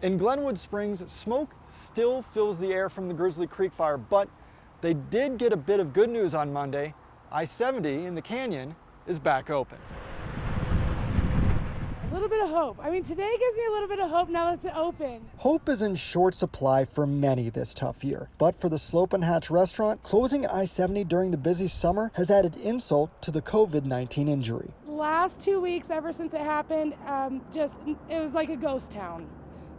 In Glenwood Springs, smoke still fills the air from the Grizzly Creek fire, but they did get a bit of good news on Monday. I-70 in the canyon is back open. A little bit of hope. I mean, today gives me a little bit of hope now that it's open. Hope is in short supply for many this tough year, but for the Slope and Hatch restaurant, closing I-70 during the busy summer has added insult to the COVID-19 injury. Last 2 weeks, ever since it happened, it was like a ghost town.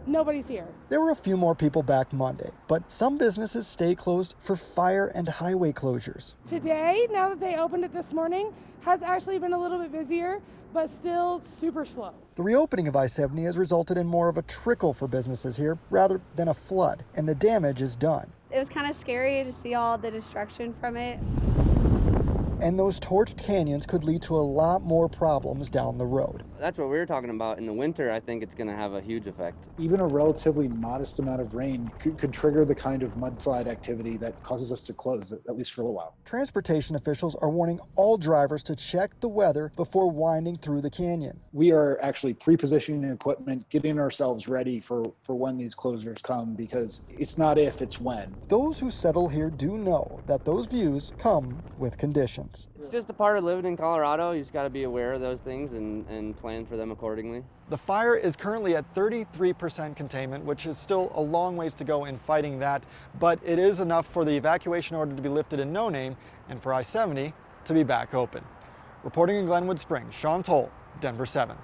Nobody's here. There were a few more people back Monday, but some businesses stay closed for fire and highway closures. Today, now that they opened it this morning, has actually been a little bit busier, but still super slow. The reopening of I-70 has resulted in more of a trickle for businesses here rather than a flood, and the damage is done. It was kind of scary to see all the destruction from it. And those torched canyons could lead to a lot more problems down the road. That's what we were talking about. In the winter, I think it's going to have a huge effect. Even a relatively modest amount of rain could trigger the kind of mudslide activity that causes us to close, at least for a little while. Transportation officials are warning all drivers to check the weather before winding through the canyon. We are actually pre-positioning equipment, getting ourselves ready for when these closures come, because it's not if, it's when. Those who settle here do know that those views come with conditions. It's just a part of living in Colorado. You just got to be aware of those things and plan for them accordingly. The fire is currently at 33% containment, which is still a long ways to go in fighting that, but it is enough for the evacuation order to be lifted in no name and for I-70 to be back open. Reporting in Glenwood Springs, Sean Toll, Denver 7.